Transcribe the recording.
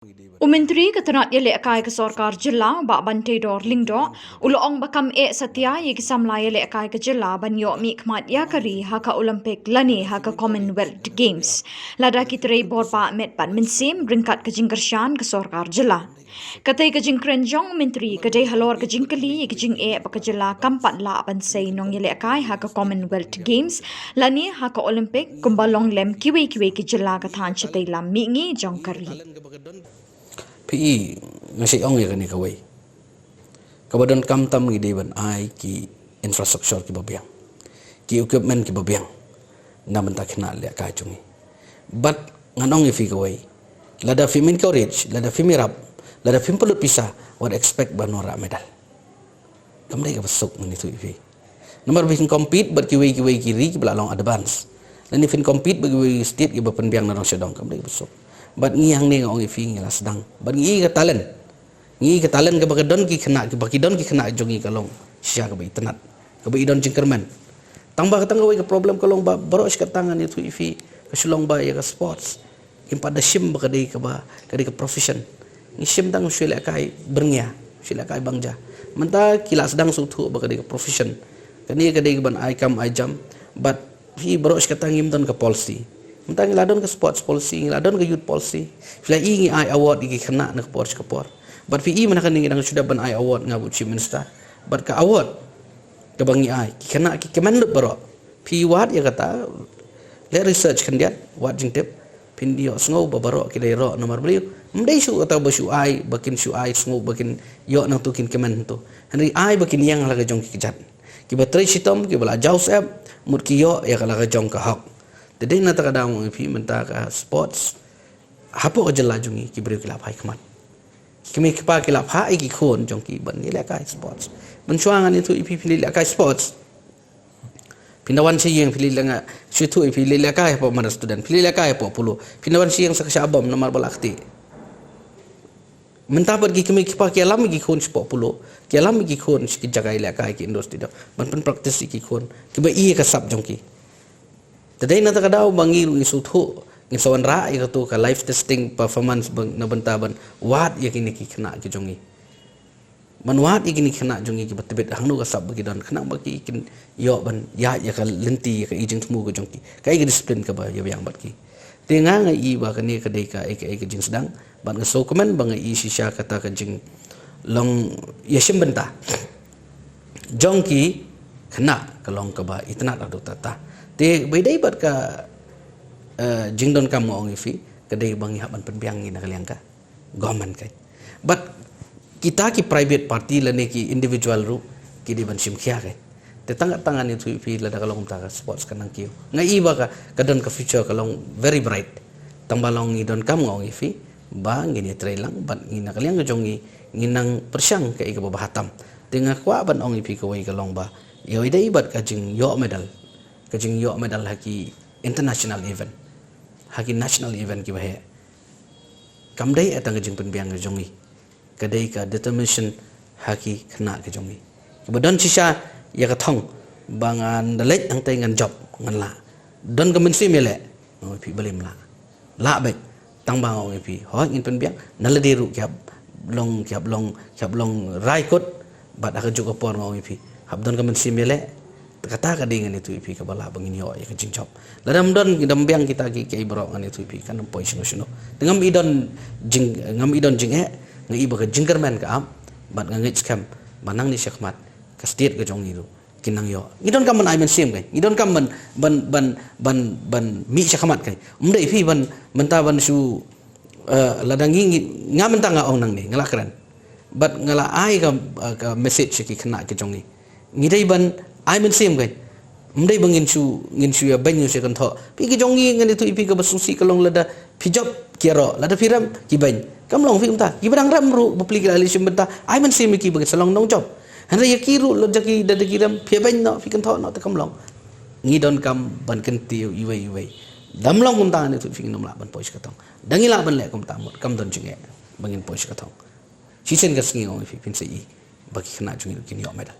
Menteri Ketenat Yele Akai ke Sorkar Jilla Bak Bante Dor Lingdo Uloong Bakam Satya Ye Kisamla Yele Akai ke Jilla Banyo Mikmat Yakari Haka Olympic Lani Haka Commonwealth Games Lada Kitrei Borpa Met Pan Mensim Ringkat ke Jingkershan ke Sorkar Jilla Katai ke Jingkrenjong Menteri Kadai Halor ke Jingkeli Ye ke Jing Bak ke Jilla Kampat La Bansai Nong Yele Akai Haka Commonwealth Games Lani Haka Olympic Kumbalong Lem Kiwi ke Jilla Katan Chetai Lam Mingi Jongkari PE ngasih ong ya kan kawai. Kabadan kamtam ngide ban ai ki infrastruktur ki babiang. Ki equipment ki babiang. Na benta kena le ka chungi. But nganong ifi kawai. Lada film encourage, lada film rap, lada film pelut pisah what expect banora medal. Kamdai ka besok ngani tu ifi. Nomor bikin compete ber kiwi kiri ki belalong advance. Dan ifin compete bagi state ki bapen biang narong sedong kamdai ka besok. Bat ngi hang ning ong ifi ngila sedang bat ngi ke talent ke bakadon ki kena ki bakidon ki kena jongi kalong sia keitenat ke idon jingkerman tambah katang ke problem kalong ba baro ka tangan itu ifi ke sulong ba ya ke sports kim pada sim ba kadai ke profession ngi sim tang sila kai berngia sila kai bangja menta kila sedang sutu ba kadai ke profession kani kadai ban ai kam ai jam but fi baro ka tangim don ke policy Mentang ngiladon ke sports policy, ngiladon ke youth policy. Fila ingi ai award iki kena nak porch ke por. But fi mana kan nang sudah ban ai award ngabu chief minister. But ke award ke bangi ai kena ki kemenlut baro. Fi wat ya kata le research kan dia wat jing tip pindio sngo babaro ki dai ro nomor beliau. Mdai su atau basu ai bakin su ai sngo bakin yo nang tukin kemen tu. Henry ai bakin yang laga jong ki kejat. Ki batrai sitom ki bala jaus app mut ki yo ya kala jong ka hok. Jadi nata kadang ipi mentaka sports hapo ke jela jungi ki beri kilap hai kemat kimi kipa kilap hai ki khon jong ki ban ni kai sports mensuangan itu ipi pilih kai sports pindawan si yang pilih langa situ ipi pilih kai apa mana student pilih kai apa puluh pindawan si yang saksa abam nomor balakti mentah pergi kimi kipa ki alam ki khon 10 ki alam ki khon ki jagai kai ki industri dah ban praktis ki khon ki ba iya ka sab jong ki Tadai nata kadau bangiru isutu ngisawan ra ya tu ka live testing performance na bentaban wat ya kini ki kena ki jongi manwat ya kini kena jongi ki betebet hangnu ka sab bagi don kena bagi kin yo ban ya ka lenti ka ijing temu ka jongi kai ki disiplin ka ba ya yang bat ki tenga ngai ba kani ka dei ka ek jing sedang ban ngaso komen bang i sisha kata ka jing long yashim benta jongki kena kalong ka ba itna adu tata te bedai bat ka jingdon kamu ong ifi kedai bangi haban penbiangi nak kalian ka government kai but kita ki private party lane ki individual ru ki di ban sim khia kai te tangan itu ifi lada kalong ta sports kanang kiu ngai ba ka kadon ka future kalong very bright tambalong idon kamu ong ifi ba ngini trailang ban ngina kalian ka jongi nginang persyang kai ka bahatam tengah kwa ban ong ifi ka wai kalong ba yo idai bat ka jing yo medal kajing yo medal haki international event haki national event ki bahe kamdai atang kajing penbiang jongi kadai ka determination haki kena ke jongi kemudian sisa ya kathong bangan dalek ang tay ngan job ngan la don ka mensi mele no pi balim la baik tang bang ong pi ho ngin penbiang naladiru kyap long rai kot bat ka juga por ong pi habdon ka mensi mele kata kadingan itu ipi ke bala bangin yo ya kecing chop ladam don idam biang kita ki ibro ngan itu ipi kan poi sino dengan ngam idon jing ngai ba ke jingkerman ka am bat ngai scam banang ni syakmat ke state ke jong itu kinang yo idon kam ban ai men sim kai idon kam ban mi syakmat kai umdai ipi ban menta ban su ladang ngam menta nga ong nang ni ngala keren bat ngala ai ka message ki kena ke jong ni ngidai ban ai men sim kai mdai bangin su ya banyu se kan tho pi ki jongi ngan itu ipi ka basusi kalong lada pijop kiaro lada piram ki ban kam long fi umta ki barang ram ru bepli ki ali sim benta ai men sim ki bagi salong nong job han ya kiru lo jaki dada kiram pi ban no fi kan tho no ta kam long ngi don kam ban kan ti iwai dam long umta ni tu fi nom la ban pois ka tong dangi la ban le kum ta mot kam don jinge bangin pois ka tong si sen ka sngi ong fi pin se i bagi kena jungi kin yo medal